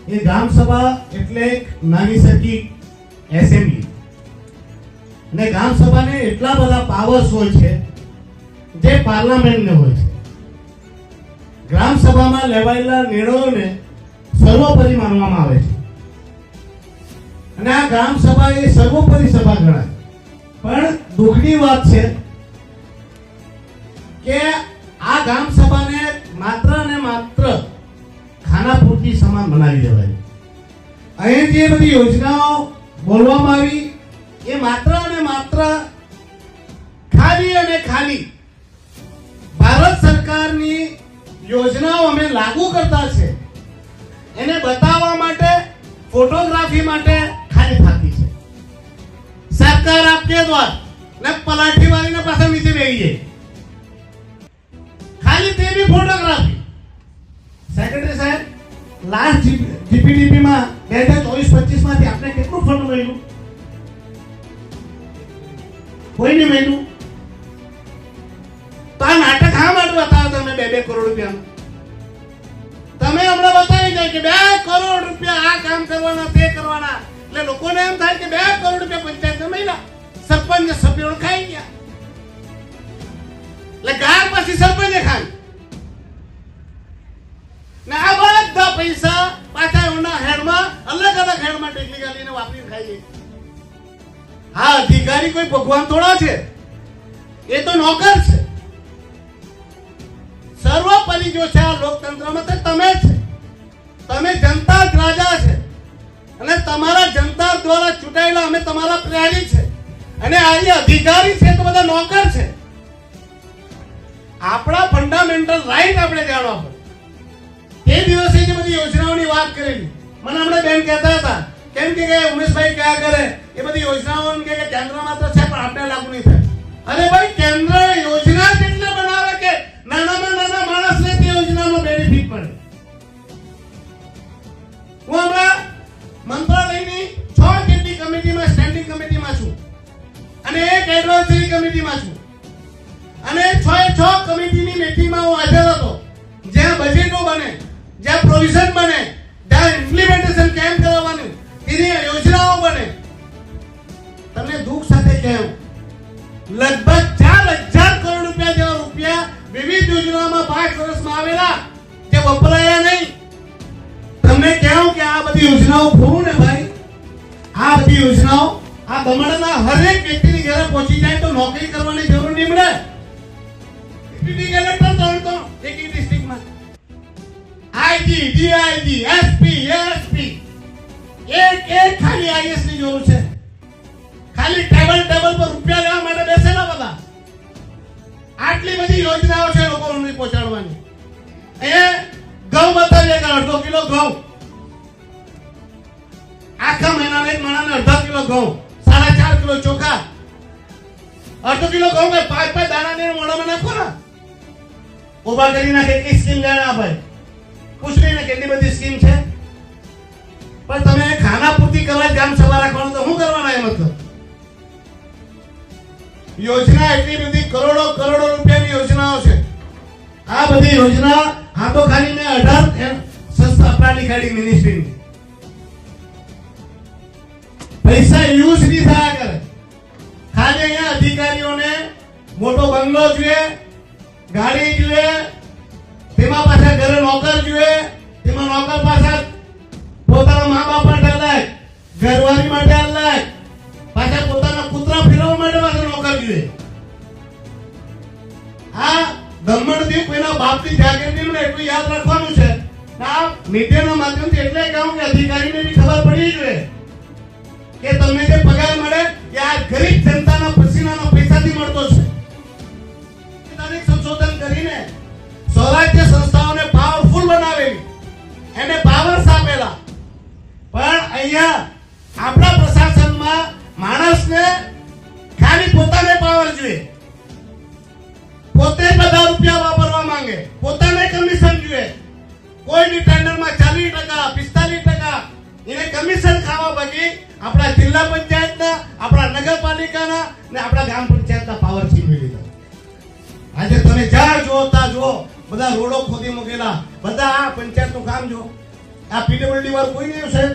એ ગ્રામ સભા એટલે એક નાની સરખી એસેમ્બલી, અને ગ્રામ સભાને એટલા બધા પાવર્સ હોય છે જે પાર્લામેન્ટને હોય છે. ગ્રામ સભામાં લેવાયેલા નિર્ણયોને સર્વોપરી માનવામાં આવે છે, અને આ ગ્રામ સભા એ સર્વોપરી સભા ગણાય. પણ દુઃખની વાત છે કે આ ગ્રામ સભાને માત્ર ને માત્ર ખાના પૂરતી સમાન બનાવી દેવાય. અહીં જે બધી યોજનાઓ બોલવામાં આવી એ માત્ર અને માત્ર ખાલી અને ખાલી ભારત સરકારની યોજનાઓ અમે લાગુ કરતા છે એને બતાવવા માટે, फोटोग्राफी માટે ખાલી થાકી છે. સરકાર આપકે દ્વાર ને પલાઠી વાળીને પાછા નીચે બેસી જાય, ખાલી તે બી ફોટોગ્રાફી. સેક્રેટરી સાહેબ, લાસ્ટ જીપીડીપી માં 2024-25 માંથી આપણે કેટલું ફંડ મળ્યું? કોઈ નહીં મળ્યું. તો આ નાટક હા માટે બતાવો તમે 2 કરોડ રૂપિયા. તમે હમણાં બતાવી જાય કે 2 કરોડ રૂપિયા આ કામ કરવાના, તે કરવાના, એટલે લોકોને એમ થાય કે 2 કરોડ રૂપિયા પંચાયતના મહિલા સરપંચ સભ્યો ખાઈ ગયા, એટલે ગાર પછી સરપંચે ખાય ને આ બધા પૈસા પાછા એમના હેડમાં અલગ અલગ હેડમાં ટેકલી ગાલીને વાપરીને ખાઈએ. આ અધિકારી કોઈ ભગવાન થોડા છે, એ તો નોકર છે. સર્વોપરી જો છે આ લોકતંત્રમાં તો તમે છે. તમે જનતા જ રાજા છે, અને તમારા જનતા દ્વારા ચૂંટાયેલા અમે તમારા પ્રજાની છે, અને આ જે અધિકારી છે તો બધા નોકર છે. આપણા ફંડામેન્ટલ રાઈટ આપણે જાણવા પડે. તે દિવસે જે બધી યોજનાઓની વાત કરેલી, મને હમણાં બેન કહેતા હતા કેમ કે ઉમેશભાઈ કયા કરે એ બધી યોજનાઓ કે કેન્દ્રમાં તો છે પણ આપણે લાગુ નહીં થાય. અરે ભાઈ, કેન્દ્ર યોજના કેટલે બનાવે કે નાનામાં નાના માણસને તે યોજનાનો બેનિફિટ મળે. હું હમણાં મંત્રાલયની 6 જેટલી કમિટીમાં, સ્ટેન્ડિંગ કમિટીમાં છું, અને એક એડવાઇઝરી કમિટીમાં છું, અને 6 કમિટીની મીટિંગમાં હું હાજર હતો. જ્યાં બજેટો બને, જ્યાં પ્રોવિઝન બને, જ્યાં ઇમ્પ્લિમેન્ટેશન કેમ કરવાનું, તેની યોજનાઓ બને. તમને દુઃખ સાથે કહેવું, લગભગ 4,000 કરોડ રૂપિયા જેવા રૂપિયા વિવિધ યોજનામાં 5 વર્ષમાં આવેલા જે વપરાયા નહીં. તમને કહું કે આ બધી યોજનાઓ પૂરું ને ભાઈ, આ બધી યોજનાઓ આ દમણના હરેક વ્યક્તિની ઘરે પહોંચી જાય તો નોકરી કરવાની જરૂર નહીં મળે. ડિપ્યુટી કલેક્ટર તો એક ડિસ્ટ્રિક્ટમાં આઈજી, ડીઆઈજી, એસપી, એએસપી, એક ખાલી આઈએસ ની જરૂર છે. ખાલી ટેબલ પર રૂપિયા લેવા માટે બેસેલા બધા. આટલી બધી યોજનાઓ છે લોકો સુધી પહોંચાડવાની. એ ઘઉં બતાવીએ કે 1/2 કિલો ઘઉં, આખા મહિનાના એક માણસને 1/2 કિલો ઘઉં, 4.5 કિલો ચોખા, 1/2 કિલો ઘઉં કે 5 દાણા ને મોઢામાં નાખો ને, ઉભા કરી નાખે. કેટલી સ્કીમ લેના ભાઈ, પૂછ લઈને કેટલી બધી સ્કીમ છે. પણ તમે ખાના પૂર્તિ કરવા ગ્રામ સભા રાખવાનું તો શું કરવાના? એ મતલબ યોજના એટલી બધી કરોડો રૂપિયાની યોજનાઓ છે. આ બધી યોજના આ તો ખાલી મેં 18 સંસ્થા આપવાની ખાલી મિનિસ્ટ્રીની પૈસા યુઝ નહીં થયા કરે. ખાલી અહીંયા અધિકારીઓને મોટો બંગલો જોઈએ, ગાડી જોઈએ, તેમાં પાછા ઘરે નોકર જોઈએ, તેમાં નોકર પાછા પોતાના મા બાપ માટે અલગ, ઘરવાળી માટે અલગ, પાછા પોતાના કૂતરા ફેરવવા માટે પાછા નોકર જોઈએ. આ દમણ દીપ એના બાપની જાગીરની મને એટલું યાદ રાખવાનું છે. આ મીડિયાના માધ્યમથી એટલે કહું કે અધિકારીને બી ખબર પડી જોઈએ કે તમને જે પગાર મળે એ આ ગરીબ જનતાના પસીનાના પૈસાથી મળતો છે. સંશોધન કરીને સ્વરાજ્ય સંસ્થાઓને પાવરફુલ બનાવેલી, એને પાવર્સ આપેલા. પણ અહીંયા આપણા પ્રશાસનમાં માણસને ખાલી પોતાને પાવર જોઈએ, પોતે બધા રૂપિયા વાપરવા માંગે, પોતાને કમિશન જોઈએ. કોઈની ટેન્ડરમાં 40%, 45% એને કમિશન ખાવા બાકી આપણા જિલ્લા પંચાયતના, આપણા નગરપાલિકાના ને આપણા ગ્રામ પંચાયતના પાવર છીનવી લીધા. આજે તમે જ્યાં જોતા જો બધા રોડો ખોદી મૂકેલા, બધા આ પંચાયતનું કામ જો આ પીડબ્લ્યુડી વાળું કોઈ નહીં સાહેબ?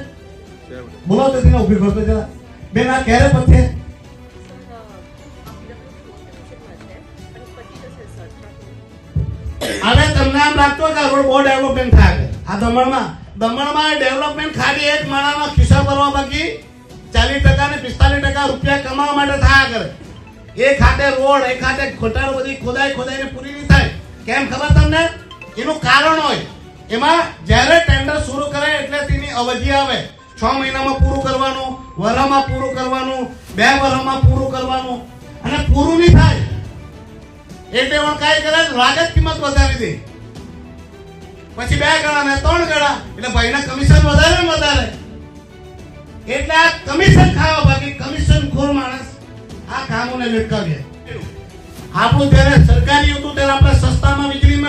બોલો તો તેને ઉભી કરતો જરા. બેન આ ક્યારે પતે? હવે તમને આમ લાગતો કે રોડ બહુ ડેવલપમેન્ટ થાય આ દમણમાં ડેવલપમેન્ટ ખાલી એક માણાના ખિસ્સા ભરવા બાકી 40% ને 45% રૂપિયા કમાવા માટે થયા કરે. એ ખાતે રોડ એ ખાતે ખોટારો બધી ખોદાઈને પૂરી નહીં થાય. કેમ ખબર તમને? એનું કારણ હોય એમાં જ્યારે ટેન્ડર શરૂ કરે એટલે તેની અવધિ આવે. 6 મહિનામાં પૂરું કરવાનું, વરસમાં પૂરું કરવાનું, 2 વરસમાં પૂરું કરવાનું અને પૂરું નહીં થાય એટલે પણ કાંઈ કરે લાગત કિંમત વધારી દે. પછી 2 ગણા ને 3 ગણા એટલે ભાઈના કમિશન વધારે ને વધારે. એટલે આ કમિશન ખાવા બાકી કમિશન ખોર માણસ આ કામોને લટકાવે. આપણું ત્યારે સરકારી હતું ત્યારે આપણે સસ્તામાં વીજળી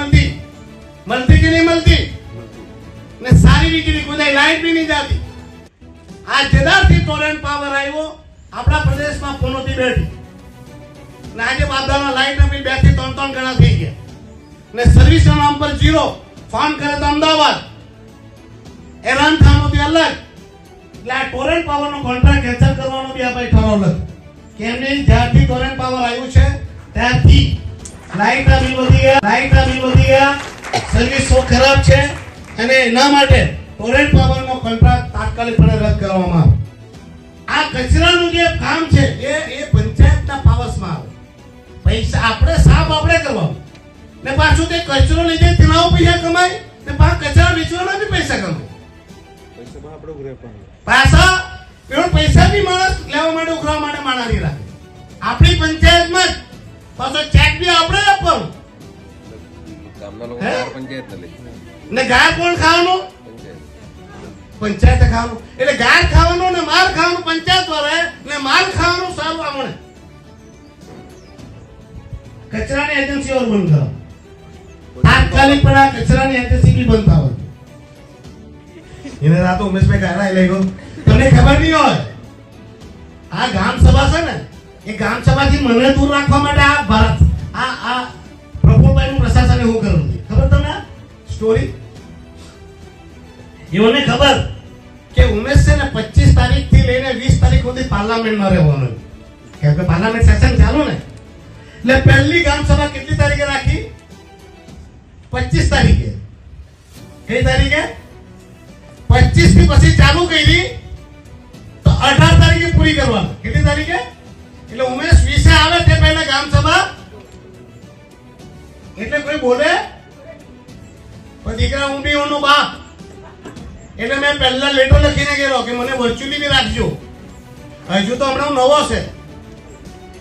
મળતી કે નહીં મળતી? ને સારી વીજળી કોઈ લાઈટ બી નહીં જતી. આ જેદારથી ટોરેન્ટ પાવર આવ્યો આપણા પ્રદેશમાં પોનોથી બેઠી ને આજે બાદમાં લાઈટના બિલ 2 થી 3 ગણા થઈ ગયા ને સર્વિસના નામ પર 0. ફોન કરે તો અમદાવાદ, એલાન થવાનું અલગ. એટલે આ ટોરેન્ટ પાવરનો કોન્ટ્રાક્ટ કેન્સલ કરવાનો બી આપણે ઠરાવ લખ. કેમ નહીં? જ્યારથી ટોરેન્ટ પાવર આવ્યું છે ત્યારથી લાઈટના બિલ વધી ગયા, સર્વિસ સો ખરાબ છે અને એના માટે ટોરેન્ટ પાવરનો કોન્ટ્રાક્ટ તાત્કાલિકપણે રદ કરવામાં આવે. આ કચરાનું જે કામ છે એ પંચાયતના પાવર્સમાં આવે. પૈસા આપણે સાફ આપણે કરવાનું ને પાછું તે કચરો લઈ જાય તેના પૈસા કમાય ને પાછા કચરા વેચવાના બી પૈસા કમાય. પાછા પેલો પૈસા બી માણસ લેવા માટે ઉઘરાવા માટે માણસ નહીં રાખે. આપણી પંચાયતમાં જ પાછો ચેક બી આપણે આપવાનું ને ગાય કોણ ખાવાનું? પંચાયતે ખાવાનું. એટલે ગાય ખાવાનું ને માર ખાવાનું પંચાયત વાળા ને માર ખાવાનું સારું આપણે. કચરાની એજન્સી ઓર બંધ કરો. તાત્કાલિક પણ આ કચરાની એજન્સી બી બંધ થવા. એને રાતો ઉમેશભાઈ ગાયરા લઈ ગયો. તમને ખબર નહીં હોય આ ગામ સભા છે ને એ ગામ સભાથી મને દૂર રાખવા માટે આ ભારત આ પ્રફુલભાઈનું પ્રશાસન એવું કર્યું છે. ખબર તમને સ્ટોરી? એમને ખબર કે ઉમેશ છે ને 25 તારીખથી લઈને 20 તારીખ સુધી પાર્લામેન્ટમાં રહેવાનું. કેમ કે પાર્લામેન્ટ સેશન ચાલુ ને એટલે પહેલી ગામ સભા કેટલી તારીખે રાખી? 25 તારીખે. કઈ તારીખે? 25 થી પછી ચાલુ કરી તો 18 તારીખે પૂરી કરવાની. કેટલી તારીખે? એટલે ઉમેશ 20 આવે તે પહેલા ગામ સભા. એટલે કોઈ બોલે પણ દીકરા હું બી ઓનો બાપ એટલે મેં પહેલા લેટર લખીને ગયેલો કે મને વર્ચ્યુઅલી બી રાખજો. હજુ તો હમણાં નવો છે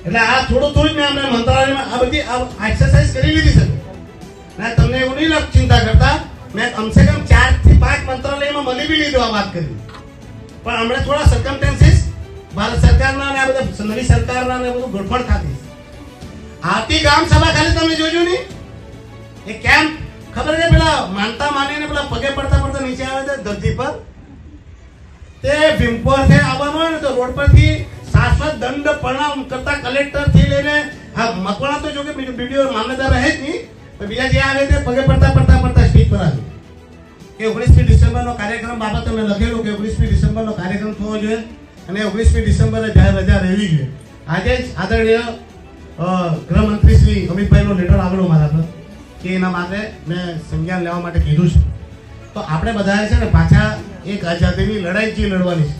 એટલે આ થોડું મેં હમણાં મંત્રાલયમાં આ બધી એક્સરસાઇઝ કરી લીધી છે. ના તમને એવું નહીં ચિંતા કરતા, મેં કમસે કમ 4 થી 5 મંત્રાલયમાં મળી બી લીધું આ વાત કરી. પણ હમણાં થોડા સર્કમસ્ટન્સીસ ભારત સરકારના અને આ બધા નવી સરકારના ને બધું ગોઠવણ થતી. આથી ગામ સભા ખાલી તમે જોજો નહીં એ કેમ ખબર છે? પેલા માનતા માનીને પેલા પગે પડતા નીચે આવે છે ધરતી પર. તે ભીમપોર થી આવવાનું હોય ને તો રોડ પરથી શાશ્વત દંડ પ્રણામ કરતા કલેક્ટર થી લઈને હા મકવાણા તો જો કે બીડીઓ મામલતદાર રહે જ નહીં તો બીજા જે આવે તે પગે પડતા સ્ટેજ પર આવે કે 19મી ડિસેમ્બરનો કાર્યક્રમ બાબતે મેં લખેલું કે 19મી ડિસેમ્બરનો કાર્યક્રમ થવો જોઈએ અને 19મી ડિસેમ્બરે જાહેર રજા રહેવી જોઈએ. આજે જ આદરણીય ગૃહમંત્રી શ્રી અમિતભાઈનો લેટર આવેલો મારા પર કે એના માટે મેં સંજ્ઞાન લેવા માટે કીધું છે. તો આપણે બધાએ છે ને પાછા એક આઝાદીની લડાઈ જે લડવાની છે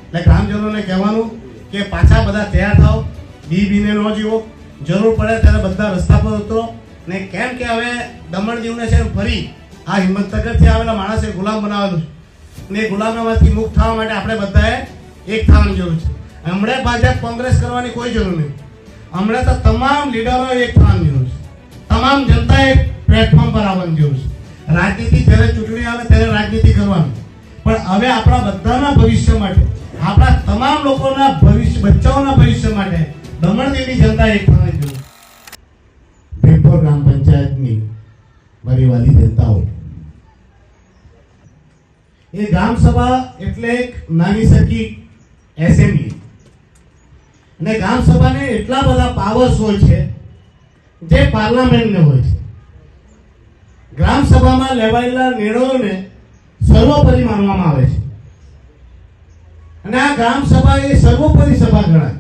એટલે ગ્રામજનોને કહેવાનું કે પાછા બધા તૈયાર થાવ, બીને ન જીવો, જરૂર પડે ત્યારે બધા રસ્તા પર ઉતરો. ને કેમ કે હવે દમણ દીવને છે ફરી આ હિંમતનગરથી આવેલા માણસે ગુલામ બનાવેલું છે ને ગુલામમાંથી મુક્ત થવા માટે આપણે બધાએ એક થવાની જરૂર છે. હમણાં ભાજપ કોંગ્રેસ કરવાની કોઈ જરૂર નહીં. હમણાં તો તમામ લીડરો એક થવાની જરૂર છે. તમામ જનતાએ પ્લેટફોર્મ પર આવવાની જરૂર છે. રાજનીતિ જ્યારે ચૂંટણી આવે ત્યારે રાજનીતિ કરવાની, પણ હવે આપણા બધાના ભવિષ્ય માટે, આપણા તમામ લોકોના ભવિષ્ય, બચ્ચાઓના ભવિષ્ય માટે દમણ દીવની જનતા એક થવાની જરૂર. ભીમપોર ગ્રામ પંચાયતની મારી વાલી જનતાઓ, એ ગ્રામ સભા એટલે એક નાની સરખી એસેમ્બલી અને ગ્રામ સભાને એટલા બધા પાવર્સ હોય છે જે પાર્લામેન્ટને હોય છે. ગ્રામ સભામાં લેવાયેલા નિર્ણયોને સર્વોપરી માનવામાં આવે છે અને આ ગ્રામ સભા એ સર્વોપરી સભા ગણાય.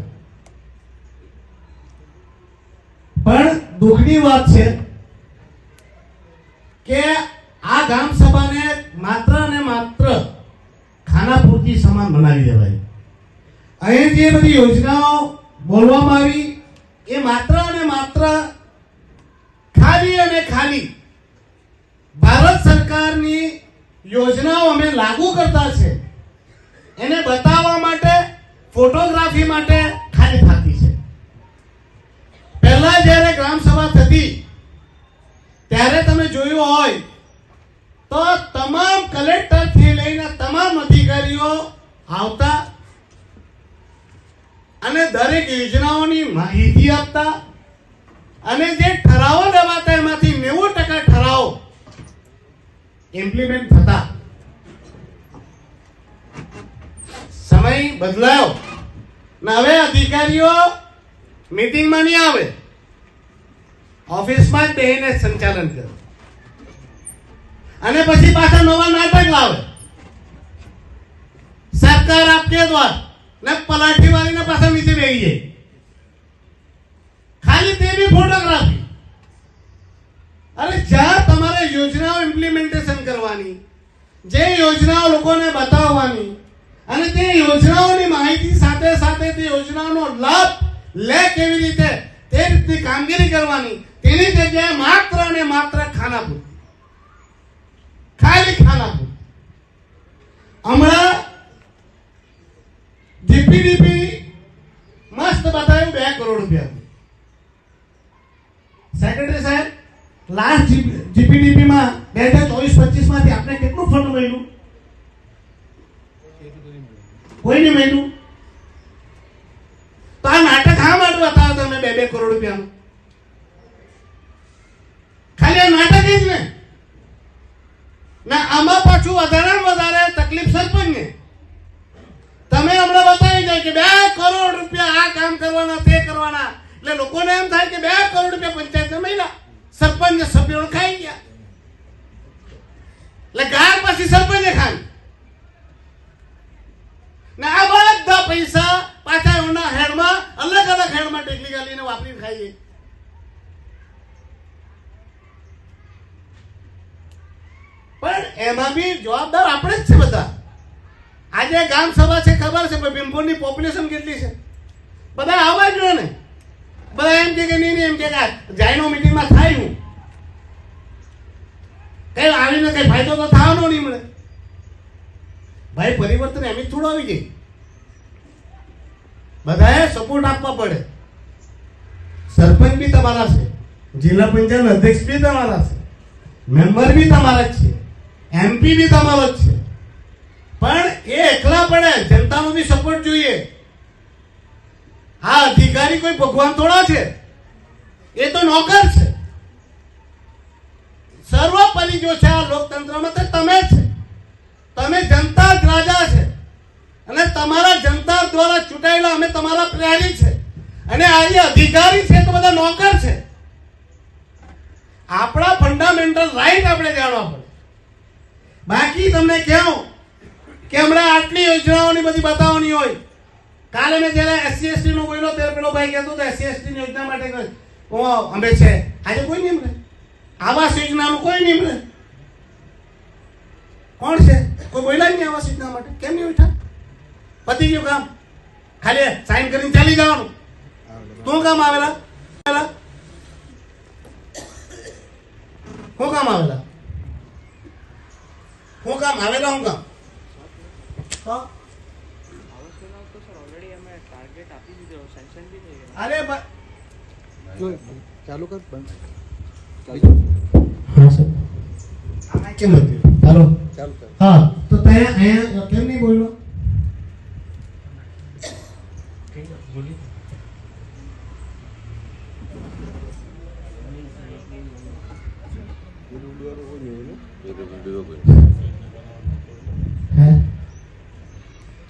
પણ દુઃખની વાત છે કે આ ગ્રામ સભાને માત્ર ને માત્ર ખાના પૂરતી સમાન બનાવી દેવાય. અહીં જે બધી યોજનાઓ બોલવામાં આવી એ માત્ર અને માત્ર ખાલી અને ખાલી ભારત સરકારની યોજનાઓ અમે લાગુ કરતા છે એને બતાવવા માટે, ફોટોગ્રાફી માટે ખાલી થતી છે. પહેલા જ્યારે ગ્રામ સભા થતી ત્યારે તમે જોયું હોય તો તમામ કલેક્ટર થી લઈને તમામ અધિકારીઓ આવતા અને દરેક યોજનાઓની માહિતી આપતા અને જે ઠરાવો લેવાતા એમાંથી 90% ઠરાવો ઇમ્પ્લિમેન્ટ થતા. સમય બદલાયો ને હવે અધિકારીઓ મીટિંગમાં નહીં આવે, ઓફિસમાં જ બેહીને સંચાલન કરે અને પછી પાછા નવા નાટક લાવે. સરકાર આપકે દ્વાર ને પલાઠી વાળીને પાછા નીચે બેસી જાય. ખાલી તે બી ફોટોગ્રાફી. અરે જ્યાં તમારે યોજનાઓ ઇમ્પ્લિમેન્ટેશન કરવાની, જે યોજનાઓ લોકોને બતાવવાની અને તે યોજનાઓની માહિતી સાથે સાથે તે યોજનાઓનો લાભ લે કેવી રીતે તે રીતની કામગીરી કરવાની, તેની જગ્યાએ માત્ર અને માત્ર ખાનાપુર, ખાલી ખાનાપુર. હમણાં જીપીડીપી મસ્ત બતાવ્યું 2 કરોડ રૂપિયા. સેક્રેટરી સાહેબ, લાસ્ટ જીપીડીપી માં 2024-25 માંથી આપણે કેટલું ફંડ મળ્યું? કોઈ નહીં મળ્યું. તો આ નાટક હા માટે બતાવો તમે 2 કરોડ રૂપિયાનું? ખાલી આ નાટક જ ને. ના આમાં પાછું વધારે તકલીફ સરપંચને. તમે હમણાં બતાવી જાય કે 2 કરોડ રૂપિયા આ કામ કરવાના, તે કરવાના, એટલે લોકોને એમ થાય કે 2 કરોડ રૂપિયા પંચાયતને મળ્યા, સરપંચ સભ્યો ખાઈ ગયા. એટલે ગાર પછી સરપંચે ખાઈ ને આ બધા પૈસા પાછા એમના હેડમાં અલગ હેડમાં ટેકલી ગાલીને વાપરીને ખાઈ જાય. પણ એમાં બી જવાબદાર આપણે જ છે બધા. આજે ગામ સભા છે, ખબર છે ભીમપુરની પોપ્યુલેશન કેટલી છે? બધા આવવા જોઈએ ને. બધા એમ કે નહીં એમ કે જાયનો મીટિંગમાં થાય હું કઈ આવીને કઈ ફાયદો તો થવાનો નહીં મળે. ભાઈ પરિવર્તન એમ જ થોડું આવી જાય. બધાએ સપોર્ટ આપવા પડે. સરપંચ બી તમારા છે, જિલ્લા પંચાયત અધ્યક્ષ બી તમારા છે, મેમ્બર બી તમારા જ છે, એમપી બી તમારો જ છે. પણ એ એકલા પડે, જનતાનો બી સપોર્ટ જોઈએ. આ અધિકારી કોઈ ભગવાન થોડા છે, એ તો નોકર છે. સર્વોપરી જો છે આ લોકતંત્રમાં તો તમે જ છે. તમે જનતા જ રાજા છે અને તમારા જનતા દ્વારા ચૂંટાયેલા અમે તમારા પ્રહરી છે અને આ જે અધિકારી છે તો બધા નોકર છે. આપણા ફંડામેન્ટલ રાઈટ આપણે જાણવા પડે. બાકી તમને કહું કે હમણાં આટલી યોજનાઓની બધી બતાવવાની હોય. કાલે મેં જયારે SC/ST નો બોલ્યો ત્યારે પેલો ભાઈ કહેતો હતો SC/ST ની યોજના માટે અમે છે. આજે કોઈ નહીં મળે. આવાસ યોજનાનું કોઈ નહીં મળે. કોણ છે? કોઈ બોલ્યા જ નહીં આવાસ યોજના માટે. કેમ નહીં ઉઠા? પતી ગયું કામ. ખાલી સાઈન કરીને ચાલી જવાનું. તું કામ આવેલા? હું કામ આવેલા? હું કામ આવેલા? હું કામ? અરે ચાલુ કર બંધ. હા સર. આ કેમ હતું? હાલો ચાલુ કર. હા તો તે અહીંયા કેમ નહીં બોલ્યો?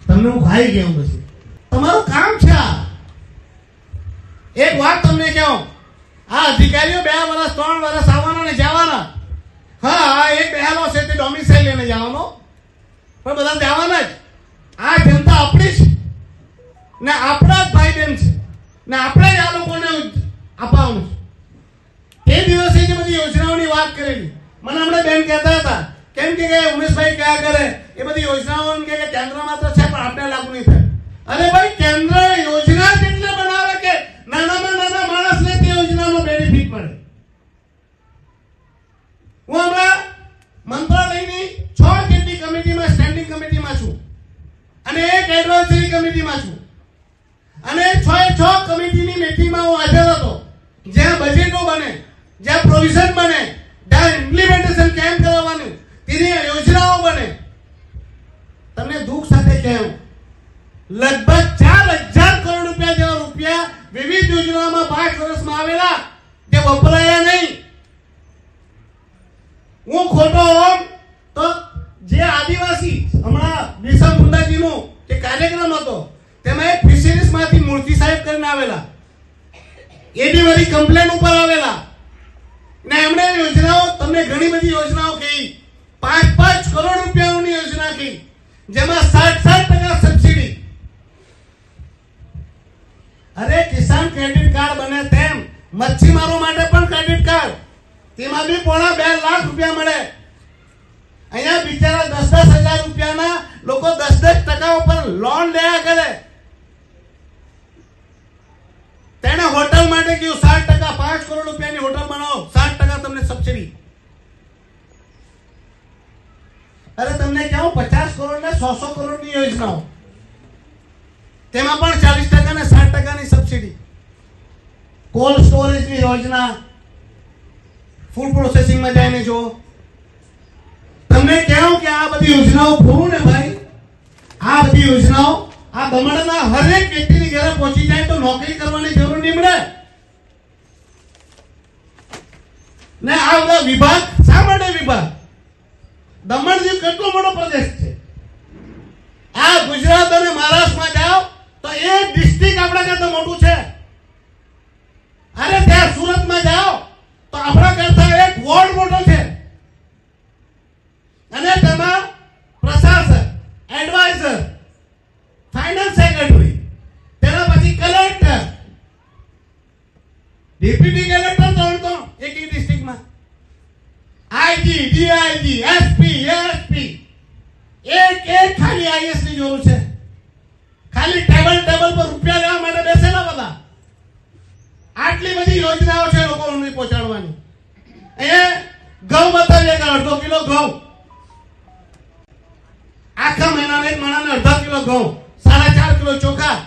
તમને હું ખાઈ ગયો પછી. તમારું કામ છે આ. એક વાત તમને કહું, આ અધિકારીઓ 2 વર્ષ 3 વર્ષ આવવાના ને જવાના. હા એક બેહેલો છે તે ડોમિસાઇલ લઈને જવાનો, પણ બધા જવાના જ. આ જનતા આપણી છે ને આપણા જ ભાઈ બહેન છે ને આપણે જ આ લોકોને આપવાનું છે. તે દિવસે જે બધી યોજનાઓની વાત કરેલી, મને હમણાં બેન કહેતા હતા કેમ કે ઉમેશભાઈ કયા કરે એ બધી યોજનાઓ કે કેન્દ્રમાં તો છે પણ આપણે લાગુ નહીં થાય. અરે ભાઈ, કેન્દ્ર યોજના જ એટલે બનાવે કે નાનામાં નાના માણસને તે યોજનાનો બેનિફિટ મળે. હું હમણાં મંત્રાલયની 6 જેટલી કમિટીમાં સ્ટેન્ડિંગ કમિટીમાં છું અને એક એડવાઇઝરી કમિટીમાં છું અને 6 કમિટીની મીટિંગમાં હું હાજર હતો. જ્યાં બજેટો બને, જ્યાં પ્રોવિઝન બને, જ્યાં ઇમ્પ્લિમેન્ટેશન કેમ કરવાનું, તેની યોજનાઓ બને. તમને દુઃખ સાથે કહેવું, લગભગ 4,000 કરોડ રૂપિયા જેવા રૂપિયા વિવિધ યોજનાઓમાં 5 વર્ષમાં આવેલા તે વપરાયા નહીં. હું ખોટો હોઉં તો જે આદિવાસી હમણાં બિરસા મુંડાજીનો જે કાર્યક્રમ હતો તેમાં એક ફિશરીઝમાંથી મૂર્તિ સાહેબ કરીને આવેલા, એ બી મારી કમ્પ્લેન ઉપર આવેલા ને એમણે યોજનાઓ, તમને ઘણી બધી યોજનાઓ કહી, 5 કરોડ રૂપિયાની યોજના કહી, જેમાં 60% સબસિડી. અરે કિસાન ક્રેડિટ કાર્ડ બને તેમ મચ્છીમારો માટે પણ ક્રેડિટ કાર્ડ, તેમાં બી 2.5 લાખ રૂપિયા મળે. અહીંયા બિચારા 10,000 રૂપિયાના લોકો 10% ઉપર લોન લેવા કરે. તેને હોટલ માટે કહ્યું 60%, 5 કરોડ રૂપિયાની હોટલ બનાવો, 60% તમને સબસિડી. અરે તમને કહું, 50 કરોડ ને 100 કરોડની યોજનાઓ, તેમાં પણ 40% ને 60%ની સબસિડી. કોલ્ડ સ્ટોરેજની યોજના, ફૂડ પ્રોસેસિંગમાં જઈને જો તમને કહું કે આ બધી યોજનાઓ પૂરું ને ભાઈ, આ બધી યોજનાઓ આ દમણના હરેક વ્યક્તિની ઘરે પહોંચી જાય તો નોકરી કરવાની જરૂર નહીં મળે ને. આ બધા વિભાગ શા માટે વિભાગ? દમણ જે કેટલો મોટો પ્રદેશ છે, આ ગુજરાત અને મહારાષ્ટ્રમાં જાઓ તો એક ડિસ્ટ્રિક્ટ આપણા કરતા મોટું છે. અરે ત્યાં સુરતમાં જાઓ તો આપણા કરતા એક વોર્ડ મોટો છે અને તેમાં પ્રશાસક, એડવાઇઝર, ફાઇનાન્સ સેક્રેટરી, તેના પછી કલેક્ટર, ડેપ્યુટી કલેક્ટર 3 એક ડિસ્ટ્રિક્ટમાં, આઈજી, ડીઆઈજી, એસપી, એએસપી, એક ખાલી આઈએસ ની જરૂર છે. ખાલી ટેબલ પર રૂપિયા લેવા માટે બેસેલા બધા. આટલી બધી યોજનાઓ છે લોકો સુધી પહોંચાડવાની. અહીંયા ઘઉં બતાવીએ કે 1/2 કિલો ઘઉં, આખા મહિનાને એક માણસને 1/2 કિલો ઘઉં, 4.5 કિલો ચોખા,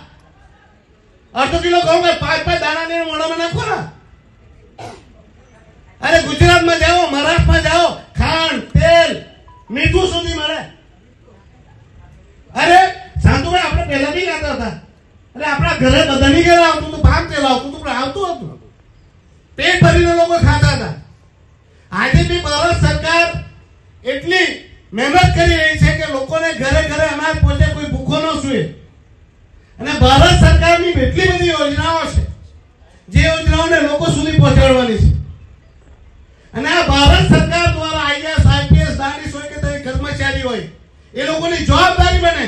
1/2 કિલો ઘઉં કે 5 દાણાને મોઢામાં નાખો ને. અરે ગુજરાતમાં જાઓ, મહારાષ્ટ્રમાં જાઓ, ખાંડ, તેલ, મીઠું સુધી મળે. અરે શાંતુભાઈ, આપણે પહેલા બી ગાતા હતા, અરે આપણા ઘરે બધાની ઘરે આવતું હતું, ભાગ તેલ આવતું હતું, આવતું હતું, પેટ ભરીને લોકો ખાતા હતા. આજે બી ભારત સરકાર એટલી મહેનત કરી રહી છે કે લોકોને ઘરે ઘરે અનાજ પહોંચે, કોઈ ભૂખો ન સૂએ. અને ભારત સરકારની એટલી બધી યોજનાઓ છે જે યોજનાઓને લોકો સુધી પહોંચાડવાની છે. અને આ ભારત સરકાર દ્વારા આઈએએસ, આઈપીએસ, દાનીશ હોય કે કોઈ કર્મચારી હોય, એ લોકોની જવાબદારી બને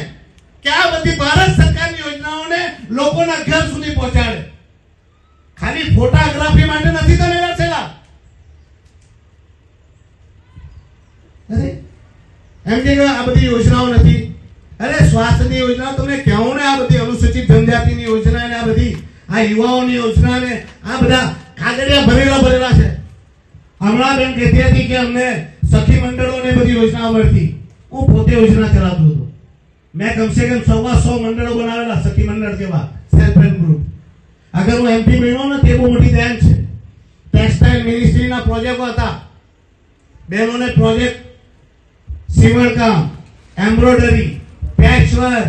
કે આ બધી ભારત સરકારની યોજનાઓને લોકોના ઘર સુધી પહોંચાડે. ખાલી ફોટોગ્રાફી માટે નથી તમે બેઠેલા. અરે એમ કે આ બધી યોજનાઓ નથી. અરે સ્વાસ્થ્યની યોજના તમને કહેવું ને, આ બધી અનુસૂચિત જનજાતિની યોજના ને આ બધી આ યુવાઓની યોજના ને આ બધા કાગળિયા ભરેલા છે. હમણાં બેન કહેતી હતી કે અમને સખી મંડળોને બધી યોજના મળતી. હું પોતે યોજના ચલાવતો હતો. મેં કમસે કમ 100 મંડળો બનાવેલા, સખી મંડળ જેવા, સેલ્ફ હેલ્પ ગ્રુપ. અગર હું એમપી બન્યો ને તે બહુ મોટી દેન છે. ટેક્સટાઇલ મિનિસ્ટ્રીના પ્રોજેક્ટો હતા. બહેનોને પ્રોજેક્ટ, સીવણકામ, embroidery, patchwork,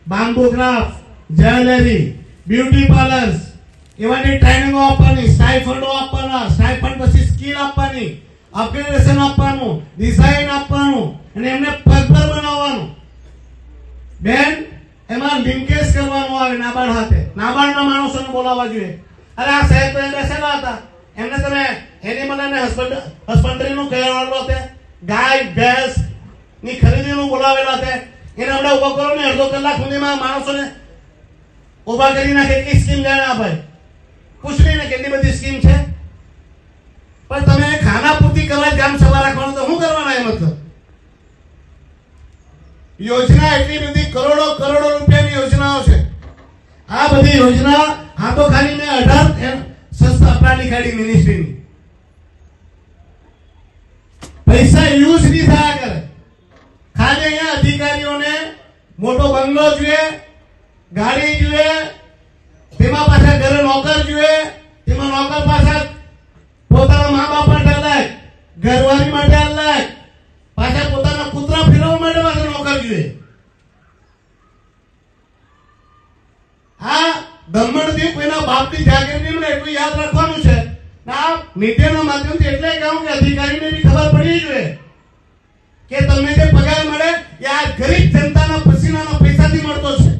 bamboo craft, jewellery, beauty parlours, એવાની ટ્રેનિંગો આપવાની, સ્ટાઇફન્ડો આપવાના, સ્ટાઇફન્ડ પછી સ્કિલ આપવાની, અપગ્રેડેશન આપવાનું, ડિઝાઇન આપવાનું અને એમને પગભર બનાવવાનું. બેન, એમાં લિંકેજ કરવાનું આવે નાબાર્ડ હાથે. નાબાર્ડના માણસોને બોલાવવા જોઈએ. અરે આ સાહેબ તો બેસેલા હતા, એમને તમે એનિમલ અને હસબન્ડરીનું કહેવાનું હતું. ગાય, ભેંસ ની ખરીદીનું બોલાવેલા છે એને હમણાં ઉભો કરો ને, અડધો કલાક સુધીમાં માણસોને ઉભા કરી નાખે. કેટલી સ્કીમ જાણે આ ભાઈ પૂછવી ને, કેટલી બધી સ્કીમ છે. પણ તમે ખાના પૂર્તિ કરવા ગ્રામ સભા રાખવાનું તો શું કરવાના? એ મતલબ યોજના એટલી બધી કરોડો કરોડો રૂપિયાની યોજનાઓ છે. આ બધી યોજના આ તો ખાલી મેં 18 સંસ્થા અપનાવી કાઢી મિનિસ્ટ્રીની. પૈસા યુઝ નહીં થયા કરે. ખાલી અહીંયા અધિકારીઓને મોટો બંગલો જોઈએ, ગાડી જોઈએ, તેમાં પાછા ઘરે નોકર જોઈએ, તેમાં નોકર પાછા પોતાના મા બાપ માટે અલગ, ઘરવાળી માટે અલગ, પાછા પોતાના કૂતરા ફેરવવા માટે પાછા નોકર જોઈએ. આ દમણથી કોઈના બાપની જાગીર નહીં મળે એટલું યાદ રાખવાનું છે. આ મીડિયાના માધ્યમથી એટલે કહું કે અધિકારીને બી ખબર પડી જોઈએ કે તમને જે પગાર મળે એ આ ગરીબ જનતાના પસીનાના પૈસાથી મળતો છે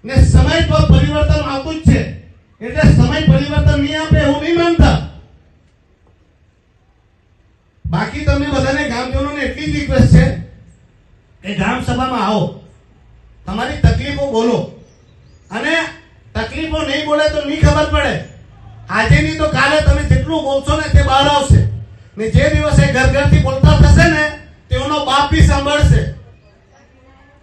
ને સમય પર પરિવર્તન આવતું જ છે. એટલે સમય પરિવર્તન નહીં આપે એવું નહીં માનતા. બાકી તમને બધાને ગામજનોને એટલી જ રિક્વેસ્ટ છે કે ગ્રામ સભામાં આવો, તમારી તકલીફો બોલો, અને તકલીફો નહીં બોલે તો નહીં ખબર પડે. આજે નહીં તો કાલે તમે જેટલું બોલશો ને તે બહાર આવશે ને જે દિવસે ઘર ઘરથી બોલતા થશે ને તેઓનો બાપ બી સાંભળશે.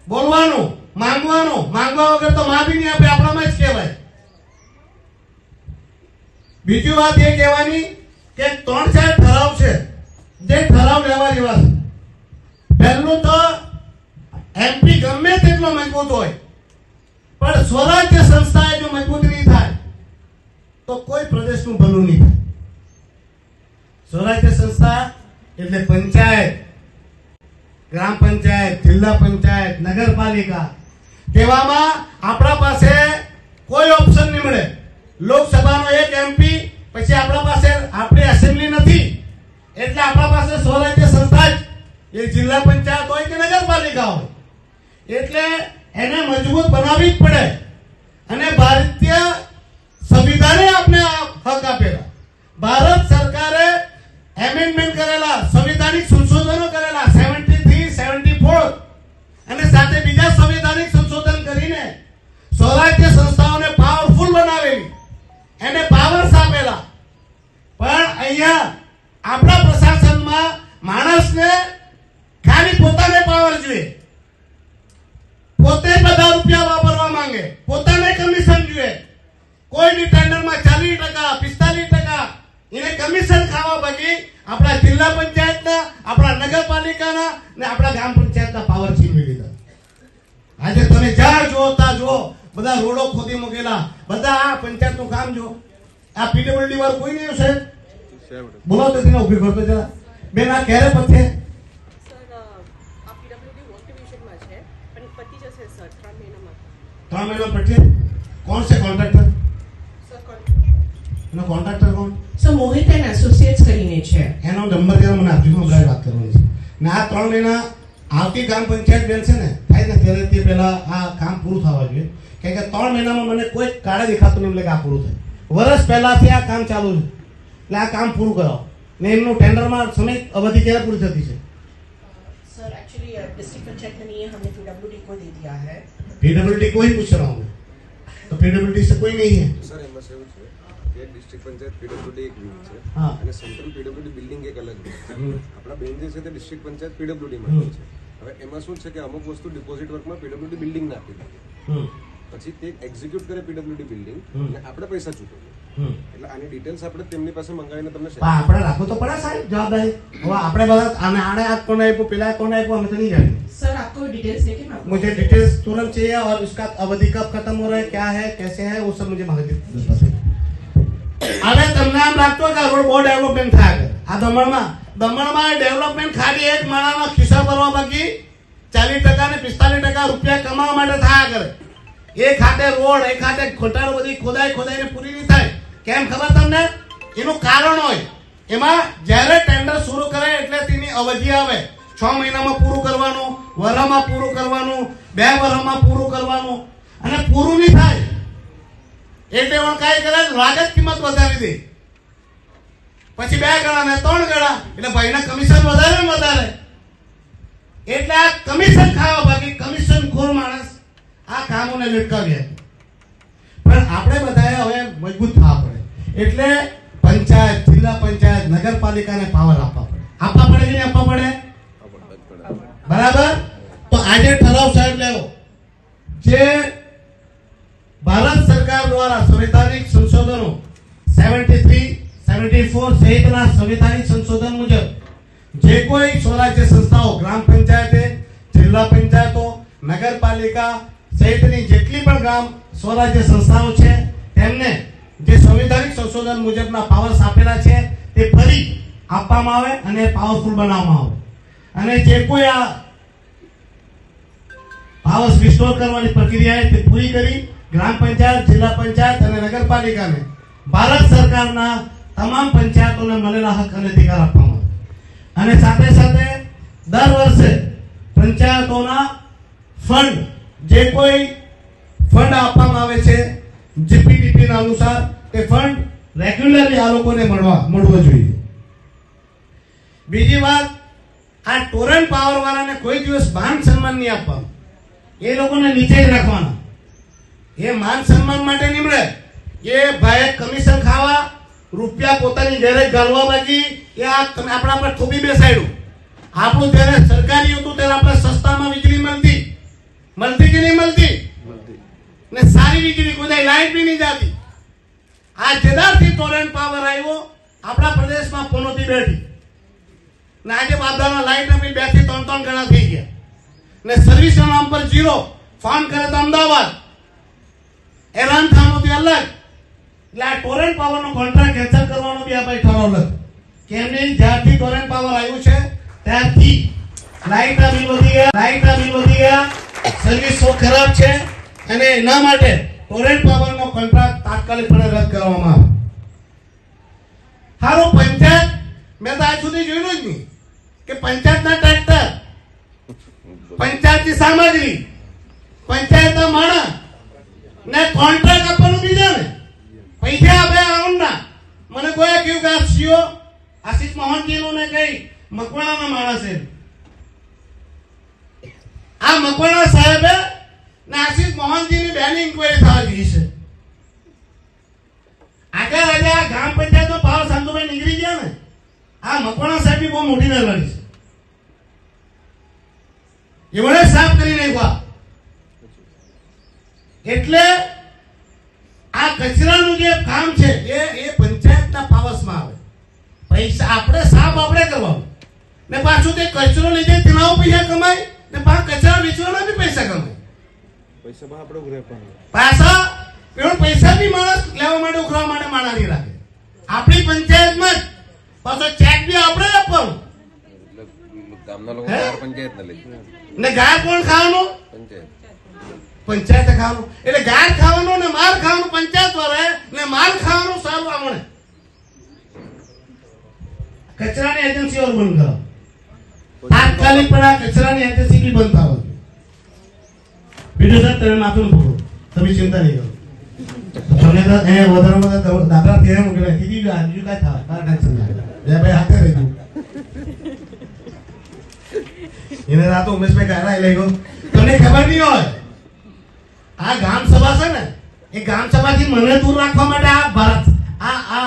બોલવાનું, માંગવાનું, માંગવા વગર તો માં બી નહીં આપે, આપણામાં જ કહેવાય. બીજી વાત એ કહેવાની કે 3-4 ઠરાવ છે જે ઠરાવ લેવા જેવા છે. પહેલું તો એમપી ગમે તેટલો મજબૂત હોય પણ સ્વરાજ્ય સંસ્થા જો મજબૂત નહીં થાય તો કોઈ પ્રદેશનું ભલું નહીં થાય. સ્વરાજ્ય સંસ્થા એટલે પંચાયત, ગ્રામ પંચાયત, જિલ્લા પંચાયત, નગરપાલિકા. તેવામાં આપણા પાસે કોઈ ઓપ્શન નહીં મળે. લોકસભાનો એક એમપી, પછી આપણા પાસે આપણી એસેમ્બલી નથી એટલે આપણા પાસે સ્વરાજ્ય સંસ્થા જ, એ જિલ્લા પંચાયત હોય કે નગરપાલિકા હોય. એટલે એને મજબૂત બનાવવી જ પડે. અને ભારતીય સંવિધાને આપણે હક આપેલા, ભારત સરકારે એમેન્ડમેન્ટ કરેલા, સંવિધાનિક સંશોધનો કરેલા 73, 74 અને સાથે બીજા સંવિધાનિક સંશોધન કરીને સ્વરાજ્ય સંસ્થાઓને પાવરફુલ બનાવેલી, એને પાવર્સ આપેલા. પણ અહીંયા આપણા પ્રશાસનમાં માણસને ખાલી પોતાને પાવર જોઈએ, પોતે બધા રૂપિયા વાપરવા માંગે, પોતાને કમિશન જોઈએ. કોઈની ટેન્ડરમાં 40%, 45% એને કમિશન ખાવા બાકી આપણા જિલ્લા પંચાયતના, આપણા નગરપાલિકાના ને આપણા ગ્રામ પંચાયતના પાવર છીનવી લીધા. આજે તમે જ્યાં જો ત્યાં જો બધા રોડો ખોદી મૂકેલા, બધા આ પંચાયતનું કામ જો. આ પીડબ્લ્યુડી વાળું કોઈ નહીં છે? બોલો તો તેને ઉભી કરતો જરા. બેન આ ક્યારે પતે? ત્રણ મહિના પછી. કોણ છે કોન્ટ્રાક્ટર? એનો કોન્ટ્રાક્ટર કોણ? સર મોહિત એન્ડ એસોસિએટ્સ કરીને છે. એનો નંબર જરા મને આપજો, મને વાત કરવાની છે. ને આ 3 મહિના આવતી ગ્રામ પંચાયત બેન છે ને થાય ને ત્યારે તે પહેલા આ કામ પૂરું થવા જોઈએ. કારણ કે 3 મહિનામાં મને કોઈ કાળે દેખાતું નહીં એટલે કે આ પૂરું થાય. વર્ષ પહેલાથી આ કામ ચાલુ છે એટલે આ કામ પૂરું કરાવો. ને એમનું ટેન્ડરમાં સમય અવધિ ક્યારે પૂરી થતી છે? सर एक्चुअली डिस्ट्रिक्ट पंचायत ने ये हमने पीडब्ल्यूडी को दे दिया है. पीडब्ल्यूडी को ही पूछ रहा हूँ मैं, तो पीडब्ल्यूडी से कोई नहीं है सर. એમાં એવું છે કે ડિસ્ટ્રિક્ટ પંચાયત પીડબ્લ્યુડી એક વિંગ છે હા, અને સેન્ટ્રલ પીડબ્લ્યુડી બિલ્ડિંગ એક અલગ છે. આપણા બેન જે છે તે ડિસ્ટ્રિક્ટ પંચાયત પીડબ્લ્યુડી માં છે. હવે એમાં શું છે કે અમુક વસ્તુ ડિપોઝિટ વર્કમાં પીડબ્લ્યુડી બિલ્ડિંગ ને આપી દીધી, પછી તે એક્ઝિક્યુટ કરે પીડબ્લ્યુડી બિલ્ડિંગ અને આપણે પૈસા ચૂકવીએ. એટલે આની ડિટેલ્સ આપણે તેમની પાસે મંગાવીને તમને શેર. આપણે રાખો તો પડે સાહેબ જવાબદારી. હવે આપણે બધા આને આને આ કોને આપ્યું, પેલા કોને આપ્યું, અમે તો નહીં જાણીએ. सर आपको डिटेल्स देके मैं मुझे डिटेल्स तुरंत चाहिए और उसका अवधि कब खत्म हो रहा है, क्या है, कैसे है, वो सब मुझे माहिती बताइए. હવે તમને આમ લાગતો કે રોડ બહુ ડેવલપમેન્ટ થાય છે આ દમણમાં ડેવલપમેન્ટ ખાલી એક માણસના ખિસ્સા ભરવા બાકી 40% ને 45% રૂપિયા કમાવા માટે થયા કરે. એ ખાતે રોડ, એ ખાતે ખોટારો બધી ખોદાઈને પૂરી નહીં થાય. કેમ ખબર તમને? એનું કારણ હોય. એમાં જ્યારે ટેન્ડર શરૂ કરે એટલે તેની અવધિ આવે. 6 મહિનામાં પૂરું કરવાનું, વરસમાં પૂરું કરવાનું, 2 વર્ષમાં પૂરું કરવાનું, અને પૂરું નહીં થાય એટલે પણ કાંઈ કરે લાગત કિંમત વધારી દે. પછી 2 ગણા ને 3 ગણા, એટલે ભાઈના કમિશન વધારે ને વધારે. એટલે આ કમિશન ખાવા બાકી કમિશન ખોર માણસ આ કામોને લટકાવ્યા. પણ આપણે બધાએ હવે મજબૂત થવા પડે. એટલે પંચાયત, જિલ્લા પંચાયત, નગરપાલિકાને પાવર આપવા પડે. આપવા પડે કે નહીં આપવા પડે? બરાબર. તો આજે ઠરાવ સાહેબ લેવો જે ભારત સરકાર દ્વારા સંવૈધાનિક સંશોધનો 73, 74 સહિતના સંવૈધાનિક સંશોધન મુજબ જે કોઈ સ્વરાજ્ય સંસ્થાઓ, ગ્રામ પંચાયતે, જિલ્લા પંચાયતો, નગરપાલિકા સહિતની જેટલી પણ ગ્રામ સ્વરાજ્ય સંસ્થાઓ છે તેમને જે સંવૈધાનિક સંશોધન મુજબના પાવર્સ આપેલા છે તે ફરી આપવામાં આવે અને પાવરફુલ બનાવવામાં આવે. અને જે કોઈ આ પાવર્સ રિસ્ટોર કરવાની પ્રક્રિયા તે પૂરી કરી ગ્રામ પંચાયત, જિલ્લા પંચાયત અને નગરપાલિકાને ભારત સરકારના તમામ પંચાયતોને મળેલા હક અને અધિકાર આપવામાં આવે. અને સાથે સાથે દર વર્ષે પંચાયતોના ફંડ, જે કોઈ ફંડ આપવામાં આવે છે જીપીડીપી ના અનુસાર, તે ફંડ રેગ્યુલરલી આ લોકોને મળવો જોઈએ. બીજી વાત, આ ટોરન્ટ પાવર વાળાને કોઈ દિવસ માન સન્માન નહીં આપવાનું. એ લોકોને નીચે જ રાખવાના. એ માન સન્માન માટે નીમડે, એ ભાઈ કમિશન ખાવા, રૂપિયા પોતાની ઘરે ગાળવા બાકી એ આપણા પર થોબી બેસાડ્યું. આપણું જ્યારે સરકારી હતું ત્યારે આપણે સસ્તામાં વીજળી મળતી કે નહીં મળતી? ને સારી વીજળી, કોઈ લાઈટ બી નહીં જતી. આ જેદારથી ટોરેન્ટ પાવર આવ્યો આપણા પ્રદેશમાં પનોતી બેઠી ને આજે બાદાના લાઈટના બિલ 2 થી 3 ગણા થઈ ગયા. ને સર્વિસના નામ પર 0, ફોન કરે તો અમદાવાદ, એલાન થવાનું અલગ. એટલે આ ટોરેન્ટ પાવરનો કોન્ટ્રાક્ટ કેન્સલ કરવાનો બી આપણે ઠરાવ કેમ નહીં? જ્યારથી ટોરેન્ટ પાવર આવ્યું છે ત્યારથી લાઈટના બિલ વધી ગયા, સર્વિસ બહુ ખરાબ છે. અને એના માટે ટોરેન્ટ પાવરનો કોન્ટ્રાક્ટ તાત્કાલિકપણે રદ કરવામાં આવે. હારો પંચાયત, મેં તો આજ સુધી જોયું જ નહીં કે પંચાયતના ટ્રેક્ટર, પંચાયતની સામગ્રી, પંચાયતના માણસ ને કોન્ટ્રાક્ટ આપવાનું બીજાને પૈસા આપે આઉન્ડના. મને કોઈ કહ્યું કે આ સીઓ આશીષ મોહનજીનું ને કઈ મકવાણાના માણસ છે. આ મકવાણા સાહેબે ને આશીષ મોહનજીની બેની ઇન્કવાયરી થવા ગઈ છે. આગળ આજે આ ગ્રામ પંચાયતનો પાવર શાંતુભાઈ નીકળી ગયા ને, આ મકવાણા સાહેબ બહુ મોટી મહેરબાની છે. એવડે સાફ કરી નાખ્યા. એટલે આ કચરાનું જે કામ છે એ પંચાયતના પાવર્સમાં આવે. પૈસા આપણે સાફ આપણે કરવાનું ને પાછું તે કચરો લીધે તેના પૈસા કમાય ને પાછા કચરા વેચવાના બી પૈસા કમાય. પાછા પેલો પૈસા બી માણસ લેવા માટે, ઉખરાવા માટે માણસ નહીં રાખે. આપણી પંચાયતમાં જ પાછો ચેક બી આપણે આપવાનું. ગામના લોકો ગાર પંચાયત ને લઈ ને ગાર કોણ ખાવાનું? પંચાયત ખાવાનું. એટલે ગાર ખાવાનું ને માર ખાવાનું પંચાયત વાળા ને માર ખાવાનું સારું આમણે. કચરાની એજન્સીઓ બંધ કરો. તાત્કાલિક પણ આ કચરાની એજન્સી બી બંધ થવા જોઈએ. વિડીયો સાહેબ તમે માથું ભરો, તમે ચિંતા નહીં કરો. તમને તો એ વધારે દાદા ત્યાં મૂકેલા કીધી બીજું કઈ થાય તારા ટેન્શન ના. ભાઈ હાથે રહી ગયું એને રાતો ઉમેશભાઈ કાઢા લઈ ગયો. તમને ખબર નહીં હોય આ ગ્રામ સભા છે ને, એ ગ્રામ સભાથી મને દૂર રાખવા માટે આ ભારત આ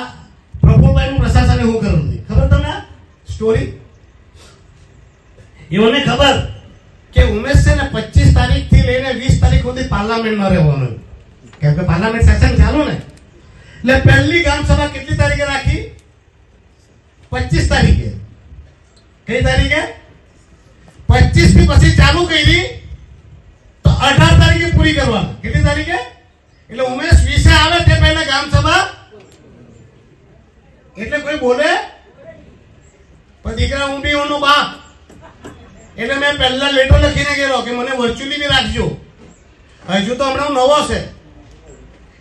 પ્રફુલભાઈનું પ્રશાસને હું કરું છું. ખબર તમને સ્ટોરી? એઓને ખબર કે ઉમેશ છે ને 25 તારીખથી લઈને 20 તારીખ સુધી પાર્લામેન્ટમાં રહેવાનું. કેમ કે પાર્લામેન્ટ સેશન ચાલુ ને, એટલે પહેલી ગ્રામ સભા કેટલી તારીખે રાખી? 25 તારીખે. કઈ તારીખે? 25 થી પછી ચાલુ કરી તો 18 તારીખે પૂરી કરવાની. કેટલી તારીખે? એટલે ઉમેશ 20 આવે તે પહેલા ગ્રામ સભા. એટલે કોઈ બોલે પણ દીકરા હું બી ઓનો બાપ. એટલે મેં પહેલા લેટર લખીને ગયેલો કે મને વર્ચ્યુઅલી બી રાખજો. હજુ તો હમણાં નવો છે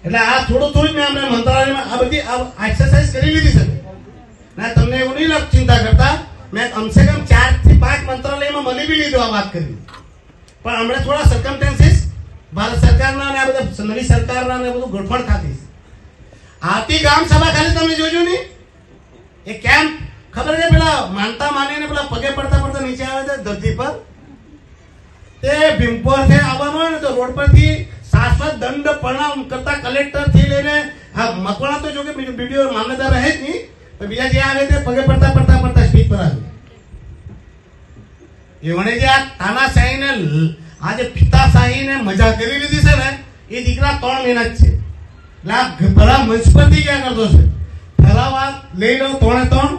એટલે આ થોડું મેં હમણાં મંત્રાલયમાં આ બધી એક્સરસાઇઝ કરી લીધી છે. ના તમને એવું નહીં ચિંતા કરતા, મેં કમસે કમ 4 થી 5 મંત્રાલયમાં મળી બી લીધું આ વાત કરી. પણ હમણાં થોડા સર્કમસ્ટેન્સીસ ભારત સરકારના અને આ બધા નવી સરકારના ને બધું ગડબડ થતી છે. આવતી ગ્રામ સભા ખાલી તમે જોજો નહીં, એ કેમ ખબર છે? પેલા માનતા માનીને પેલા પગે પડતા પડતા નીચે આવે છે ધરતી પર. તે ભીમપોરથી આવવાનું હોય ને તો રોડ પરથી શાશ્વત દંડ પ્રણામ કરતા કલેક્ટર થી લઈને આ મકવાણા તો જો કે વિડીયો મામલતદાર રહે જ નહીં, પણ બીજા જે આવે તે પગે પડતા પડતા પડતા સ્પીડ પર આવે. એમણે જે આ તાનાશાહીને આ જે પિતાશાહીને મજા કરી લીધી છે ને, એ દીકરા 3 મહિના જ છે. એટલે આ ભલા મંચ પરથી ક્યાં કરતો છે? પહેલા વાત લઈ લો 3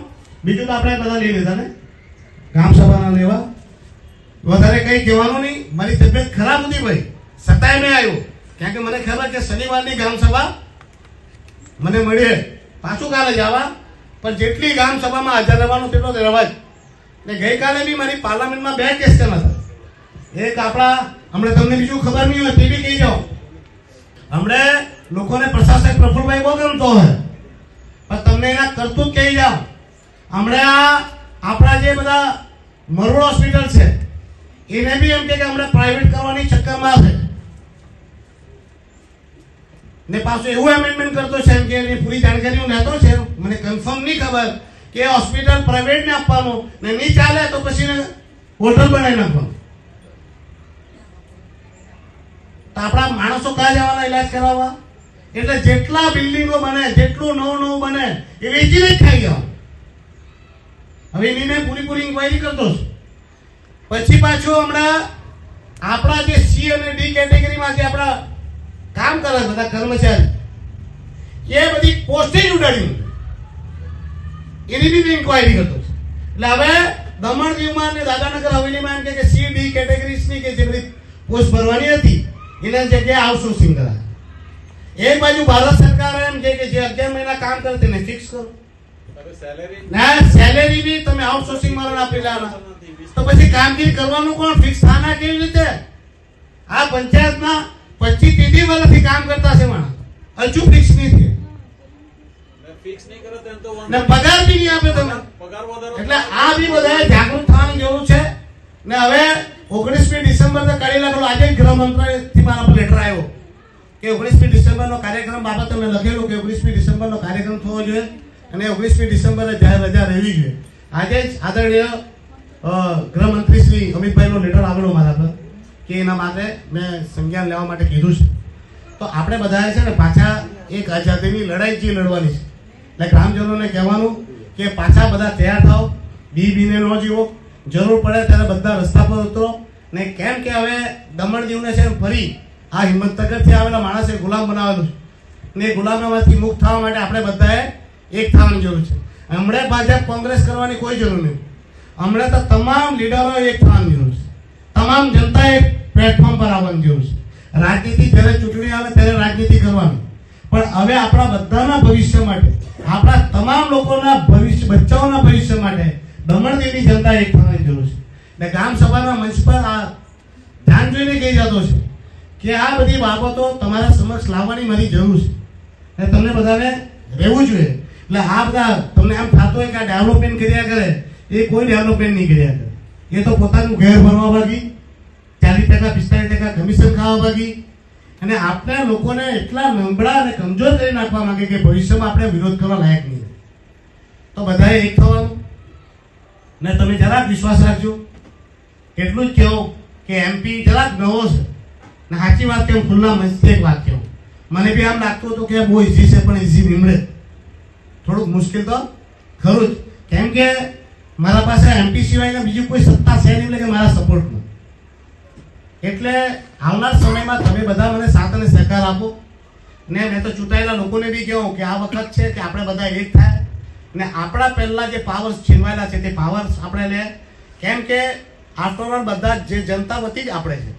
બીજું તો આપણે બધા લઈ લીધા ને ગ્રામ સભાના લેવા. વધારે કઈ કહેવાનું નહીં. મારી તબિયત ખરાબ હતી ભાઈ, છતાંય મેં આવ્યો, કારણ કે મને ખબર કે શનિવારની ગ્રામ સભા મને મળીએ, પાછું કાલે જ આવવા, પણ જેટલી ગ્રામ સભામાં હાજર રહેવાનું તેટલો જ રહેવા જ. ને ગઈકાલે બી મારી પાર્લામેન્ટમાં 2 ક્વેશ્ચન હતા. એક આપણા હમણાં તમને બીજું ખબર નહીં હોય તે બી કહી જાઓ. હમણાં લોકોને પ્રશાસક પ્રફુલભાઈ બહુ ગમતો હોય, પણ તમને એના કરતું જ કહી જાઓ. હમણાં આપણા જે બધા મરોડ હોસ્પિટલ છે એને બી એમ કે હમણાં પ્રાઇવેટ કરવાની ચક્કરમાં છે, ને પાછું એવું એમેન્ડમેન્ટ કરતો છે એમ કે એની પૂરી જાણકારી હું લેતો છે. મને કન્ફર્મ નહીં ખબર કે હોસ્પિટલ પ્રાઇવેટ ને આપવાનું, ને નહીં ચાલે તો પછી હોટલ બનાવી નાખવાનું. તો આપણા માણસો ક્યાં જવાના ઈલાજ કરાવવા? એટલે જેટલા બિલ્ડિંગો બને, જેટલું નવું બને એ વેચીને જ ખાઈ જવાનું. હવે એની મેં પૂરી ઇન્ક્વાયરી કરતો છું. પછી પાછું હમણાં આપણા જે સી અને ડી કેટેગરીમાં જે આપણા કામ કરે બધા કર્મચારી, એ બધી પોસ્ટેજ ઉડાડી એની બી ઇન્ક્વાયરી કરતો છે. એટલે હવે દમણ દીવમાં અને દાદાનગર હવેલીમાં એમ કે સી ડી કેટેગરીની કે જે બધી પોસ્ટ ભરવાની હતી એના જગ્યાએ આઉટસોર્સિંગ કરાય. એક બાજુ ભારત સરકાર એમ કે જે 11 મહિના કામ કરે તેને ફિક્સ કરો, સેલેરી બી તમે આઉટસોર્સિંગ માં આપી લેવાના. તો પછી કામગીરી કરવાનું કોણ? ફિક્સ થાના કેવી રીતે? આ પંચાયતમાં 25-30 વર્ષથી કામ કરતા છે માણસ, હજુ ફિક્સ નહીં થયું ને પગાર બી નહીં આપે તમે. એટલે આ બી બધાએ જાગૃત થવાની જરૂર છે. ને હવે 19મી ડિસેમ્બર કાઢી નાખેલો. આજે ગૃહ મંત્રાલયથી મારા પર લેટર આવ્યો કે 19મી ડિસેમ્બરનો કાર્યક્રમ બાબતે મેં લખેલું કે 19મી ડિસેમ્બરનો કાર્યક્રમ થવો જોઈએ અને 19મી ડિસેમ્બરે જાહેર રજા રહેવી જોઈએ. આજે જ આદરણીય ગૃહમંત્રી શ્રી અમિતભાઈનો લેટર આવેલો મારા પર કે એના માટે મેં સંજ્ઞાન લેવા માટે કીધું છે. તો આપણે બધાએ છે ને પાછા એક આઝાદીની લડાઈ જે લડવાની છે. એટલે ગ્રામજનોને કહેવાનું કે પાછા બધા તૈયાર થાવ, બીને ન જીવો, જરૂર પડે ત્યારે બધા રસ્તા પર ઉતરો. ને કેમ કે હવે દમણ દીવને છે ફરી આ હિંમતનગરથી આવેલા માણસે ગુલામ બનાવેલું છે, ને ગુલામીમાંથી મુક્ત થવા માટે આપણે બધાએ એક થવાની જરૂર છે. હમણાં ભાજપ કોંગ્રેસ કરવાની કોઈ જરૂર નહીં. હમણાં તો તમામ લીડરો એક થવાની જરૂર છે, તમામ જનતા એક પ્લેટફોર્મ પર આવવાની જરૂર છે. રાજનીતિ જ્યારે ચૂંટણી આવે ત્યારે રાજનીતિ કરવાની, પણ હવે આપણા બધાના ભવિષ્ય માટે, આપણા તમામ લોકોના ભવિષ્ય, બચ્ચાઓના ભવિષ્ય માટે દમણ દીવની જનતા એક થવાની જરૂર છે. ને ગ્રામ સભાના મંચ પર આ ધ્યાન જોઈને કહી જતો છે કે આ બધી બાબતો તમારા સમક્ષ લાવવાની મારી જરૂર છે, ને તમને બધાને રહેવું જોઈએ. એટલે આ બધા તમને એમ થતું હોય કે આ ડેવલપમેન્ટ કર્યા કરે, એ કોઈ ડેવલપમેન્ટ નહીં કર્યા કરે. એ તો પોતાનું ઘેર ભરવા ભાગી, 40% 45% કમિશન ખાવા ભાગી, અને આપણે લોકોને એટલા નબળા અને કમજોર કરી નાખવા માંગે કે ભવિષ્યમાં આપણે વિરોધ કરવા લાયક નહીં. તો બધાએ એક થવાનું. ને તમે જરાક વિશ્વાસ રાખજો. એટલું જ કહો કે એમપી જરાક નવો છે, ને સાચી વાત કેવું, ખુલ્લા મંચથી એક વાત કહું, મને બી આમ લાગતું હતું કે બહુ ઈઝી છે, પણ ઈઝી નીમડે. થોડુંક મુશ્કેલ તો ખરું જ, કેમ કે મારા પાસે એમપી સિવાયના બીજું કોઈ સત્તા છે નહીં, એટલે કે મારા સપોર્ટમાં. એટલે આવનાર સમયમાં તમે બધા મને સાથ અને સહકાર આપો. ને મેં તો ચૂંટાયેલા લોકોને બી કહું કે આ વખત છે કે આપણે બધા એક થાય, ને આપણા પહેલા જે પાવર્સ છીનવાયેલા છે તે પાવર્સ આપણે લે. કેમ કે આફ્ટર બધા જે જનતા વતી જ આપણે છે.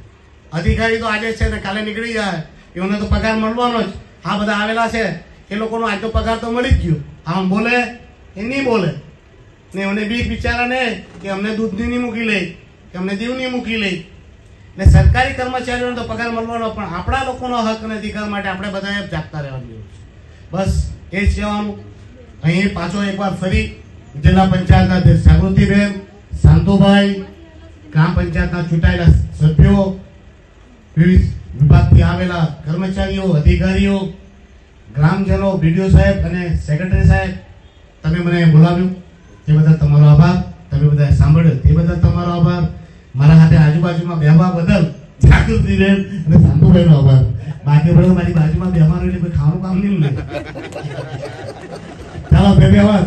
અધિકારી તો આજે છે ને કાલે નીકળી જાય, એમને તો પગાર મળવાનો જ. આ બધા આવેલા છે એ લોકોનો આજ તો પગાર તો મળી જ ગયો. આમ બોલે એ નહીં બોલે, ને એમને બી બિચારાને કે અમને દૂધની નહીં મૂકી લઈ, કે અમને દીવની મૂકી લઈ. ને સરકારી કર્મચારીઓને તો પગાર મળવાનો, પણ આપણા લોકોનો હક અને અધિકાર માટે આપણે બધાએ જાગતા રહેવાની જરૂર છે. બસ એ જ કહેવાનું. અહીં પાછો એકવાર ફરી જિલ્લા પંચાયતના અધ્યક્ષ જાગૃતિબેન, શાંતુભાઈ, ગ્રામ પંચાયતના ચૂંટાયેલા સભ્યો, વિવિધ વિભાગથી આવેલા કર્મચારીઓ, અધિકારીઓ, ગ્રામજનો, બીડીઓ સાહેબ અને સેક્રેટરી સાહેબ, તમે મને બોલાવ્યું તે બદલ તમારો આભાર. તમે બધા સાંભળ્યું તે બદલ તમારો આભાર. મારા હાથે આજુબાજુમાં બેહવા બદલ જાગૃતિબેન અને સાંતુભાઈનો આભાર. બાકી બધું મારી બાજુમાં બેહવાનું એટલે કોઈ ખાવાનું કામ નહીં મળે. ચાલો બે વાત